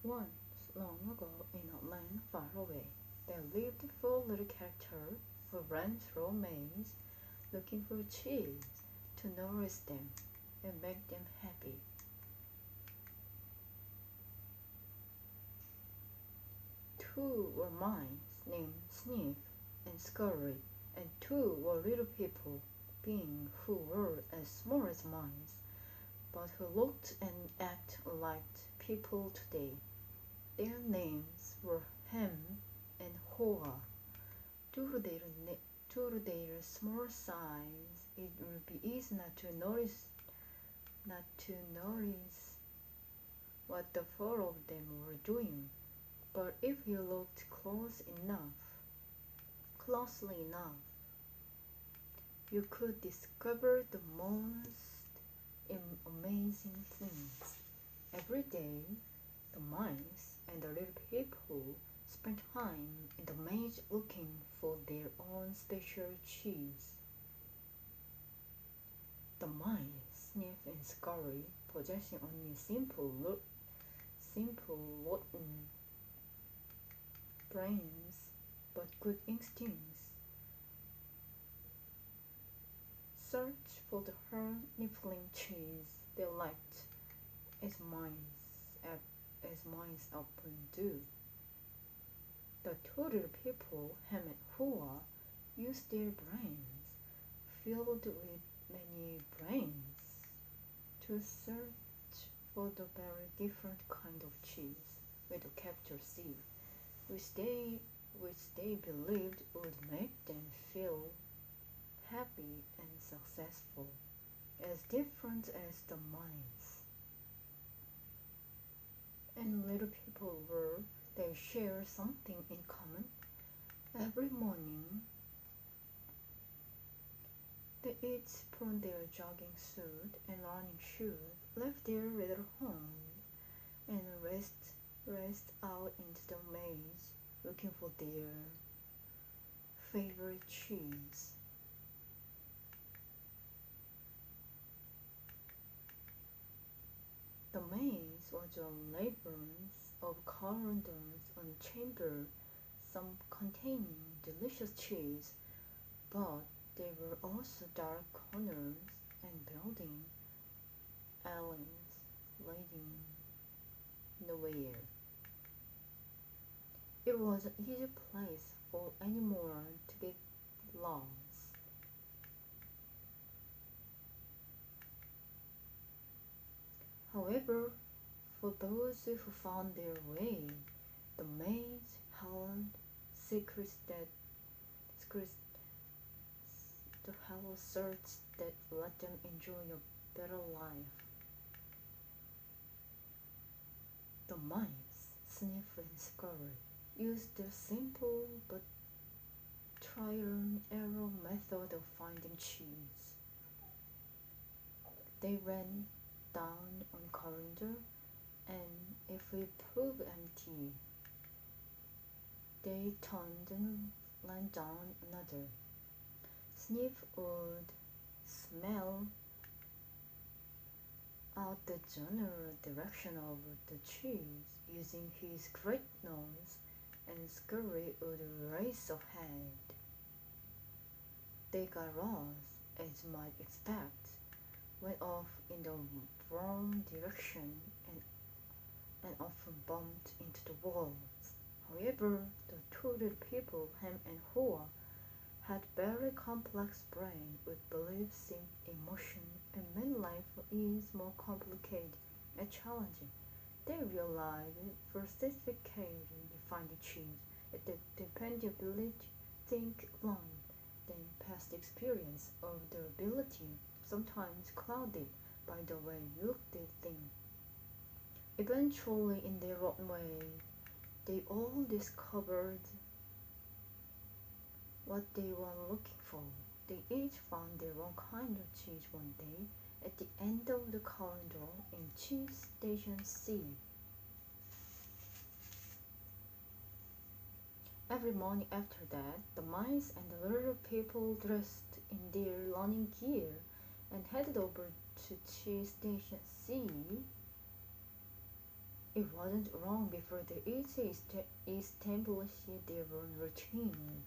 Once, long ago, in a land far away, there lived four little characters who ran through a maze looking for cheese to nourish them and make them happy. Two were mice named Sniff and Scurry, and two were little people, beings who were as small as mice, but who looked and acted like people today. Their names were Ham and Hoa. Due to their small size, it would be easy not to notice what the four of them were doing. But if you looked closely enough, you could discover the most amazing things. Every day, the mice and the little people spent time in the maze looking for their own special cheese. The mice, Sniff and Scurry, possessing only simple rotten brains but good instincts, searched for the hard-nibbling cheese they liked, as mice often do. The two little people, Ham and Hua, used their brains, filled with many brains, to search for the very different kind of cheese with a capital C, which they believed would make them feel happy and successful, as different as the mice. And little people were, they shared something in common. Every morning, they each put on their jogging suit and running shoes, left their little homes, and raced out into the maze, looking for their favorite cheese. The maze was a labyrinth of corridors and chambers, some containing delicious cheese, but there were also dark corners and building alleys leading nowhere. It was an easy place for anyone to get lost. However, for those who found their way, the maze held secrets to held search that let them enjoy a better life. The mice, Sniff and Scurry, used the simple but trial-and-error method of finding cheese. They ran down one corridor, and if it proved empty, they turned and ran down another. Sniff would smell out the general direction of the cheese using his great nose, and Scurry would race ahead. They got lost, as you might expect, went off in the wrong direction, and often bumped into the walls. However, the two little people, Ham and Hoa, had very complex brains with beliefs, emotion, and made life is more complicated and challenging. They realized for sophisticated finding cheese, it depended ability to think alone, than past experience of the ability, sometimes clouded by the way you looked at things. Eventually, in their own way, they all discovered what they were looking for. They each found their own kind of cheese one day at the end of the corridor in Cheese Station C. Every morning after that, the mice and the little people dressed in their running gear and headed over to Cheese Station C It wasn't wrong before they easily established their own routine.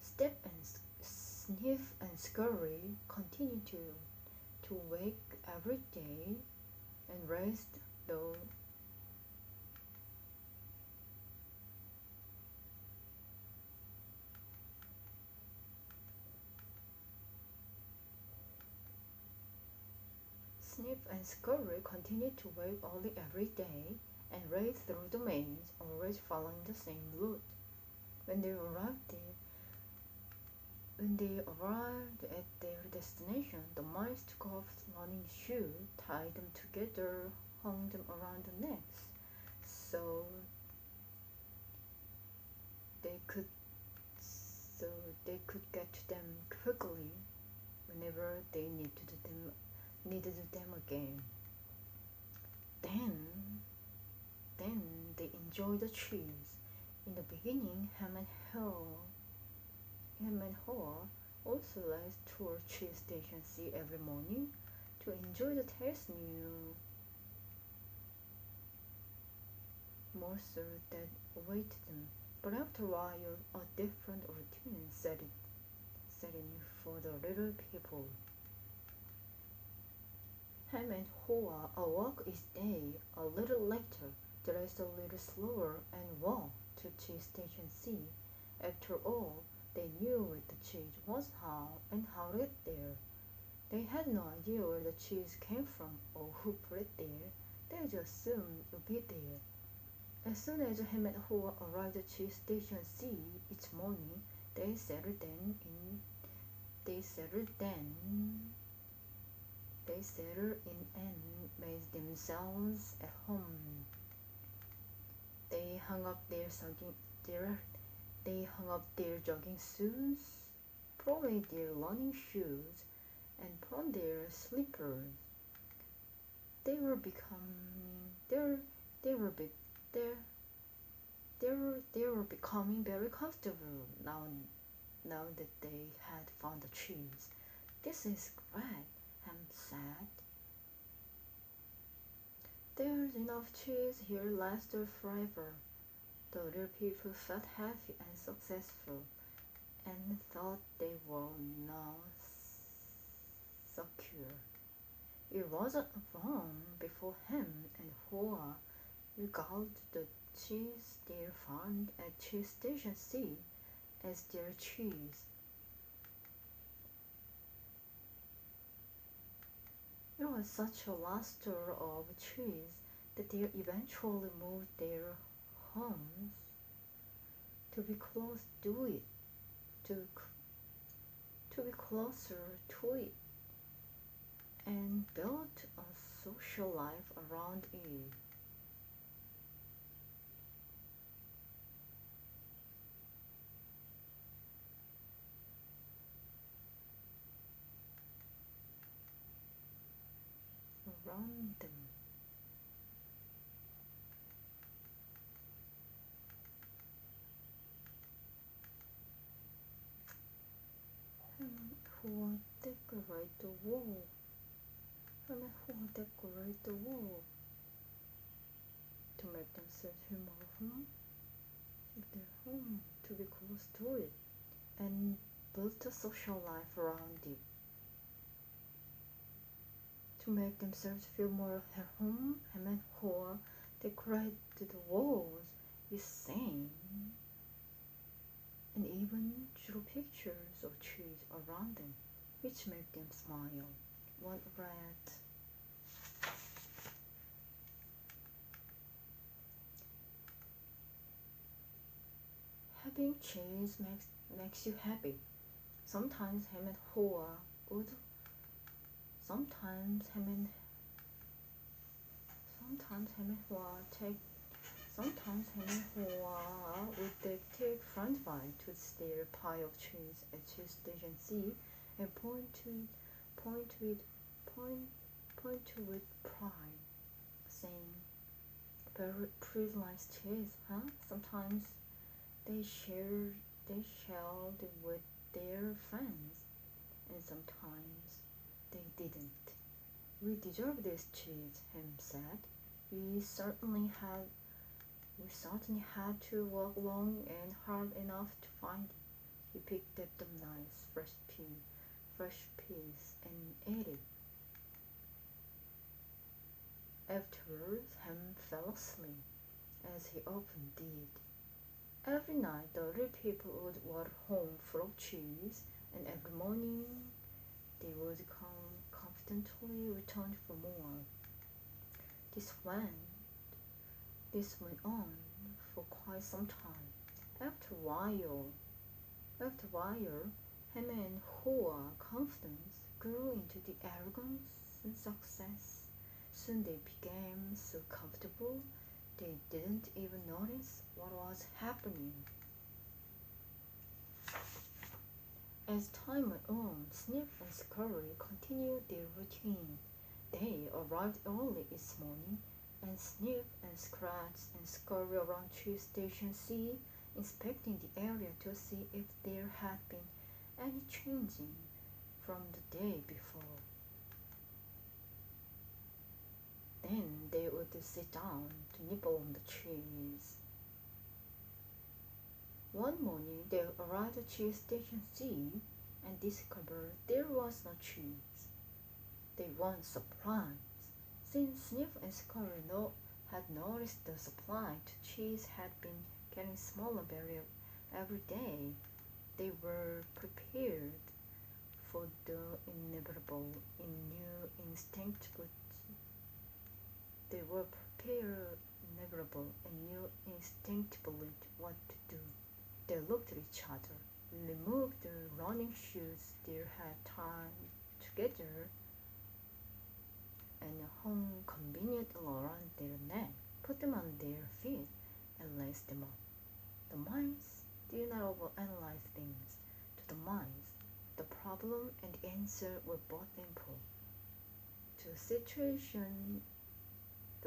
Step and Sniff and Scurry continued to wake every day and rest, though Sniff and Scurry continued to wake early every day and race through the maze, always following the same route. When they arrived at their destination, the mice took off running shoes, tied them together, hung them around the necks, so they could so they could get to them quickly whenever they needed them again. Then they enjoyed the trees. In the beginning, Ham and Hoa also liked to tour Cheese Station C every morning to enjoy the taste new morsel that awaited them. But after a while, a different routine set in for the little people. Ham and Hoa awoke each day a little later, dressed a little slower, and walked to Cheese Station C. After all, they knew where the cheese was how to get there. They had no idea where the cheese came from or who put it there. They just assumed it would be there. As soon as Ham and Hoa arrived at Cheese Station C each morning, they settled in and made themselves at home. They hung up their jogging shoes, put away their running shoes, and put on their slippers. They were becoming very comfortable now that they had found the cheese. This is great, Ham said. There's enough cheese here to last forever. The little people felt happy and successful, and thought they were now secure. It wasn't long before Ham and Hoa regarded the cheese they found at Cheese Station C as their cheese. It was such a luster of cheese that they eventually moved their homes to be close to it, to be closer to it, and built a social life around it. Around them. Who decorate the wall? Who decorate the wall to make themselves feel more home, their home, to be close to it, and build a social life around it. To make themselves feel more at home, Ham and Hoa decorated the walls with sand and even drew pictures of trees around them, which made them smile. One read, "Having cheese makes you happy." Sometimes Ham and Hoa would Sometimes Ham and Hoa would take front by to their pile of trees at Cheese Station C and point to with pride, saying, "Very pretty nice cheese, huh?" Sometimes they shared with their friends, and sometimes they didn't. "We deserve this cheese," Ham said. We certainly had to work long and hard enough to find it. We picked up the nice fresh peas and ate it. Afterwards, Ham fell asleep, as he often did. Every night the little people would walk home full of cheese, and every morning they would come confidently return for more. This went this went on for quite some time. After a while, Ham and Hoa confidence grew into the arrogance and success. Soon they became so comfortable they didn't even notice what was happening. As time went on, Sniff and Scurry continued their routine. They arrived early each morning and Sniff and scratched and scurried around Cheese Station C, inspecting the area to see if there had been any changing from the day before. Then they would sit down to nibble on the cheese. One morning they arrived at Cheese Station C and discovered there was no cheese. They weren't surprised, since Sniff and Scurry had noticed the supply to cheese had been getting smaller every day. They were prepared for the inevitable in new instinctively. They were prepared inevitable and knew instinctively what to do. They looked at each other, removed the running shoes they had tied together and hung conveniently around their neck, put them on their feet, and laced them up. The mice did not overanalyze things. To the mice, the problem and the answer were both simple. The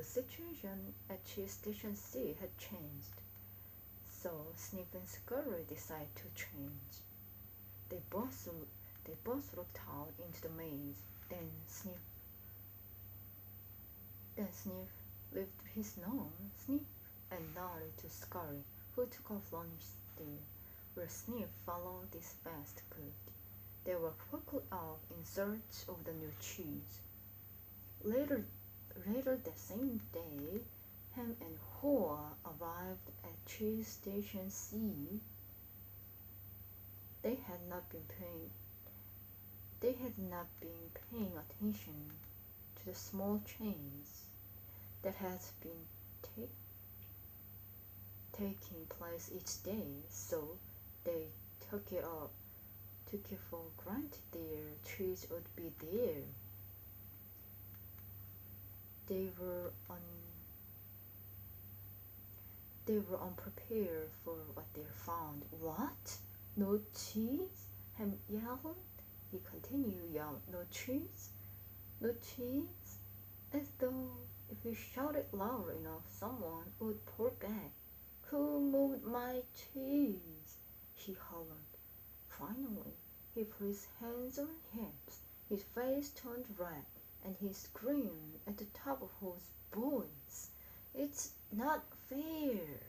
situation at Cheese Station C had changed, so Sniff and Scurry decided to change. They both looked out into the maze. Then Sniff lifted his nose, and nodded to Scurry, who took off running still, where Sniff followed as fast could. They were quickly off in search of the new cheese. Later that same day, Ham and Hoa arrived at Cheese Station C. They had not been paying attention to the small change that had been taking place each day, so they took it for granted their cheese would be there. They were unprepared for what they found. What? No cheese? Ham yelled. He continued yelling, no cheese? No cheese? As though if he shouted loud enough, someone would pour back. Who moved my cheese? He hollered. Finally, he put his hands on his hips. His face turned red, and he screamed at the top of his voice, "It's not fair!"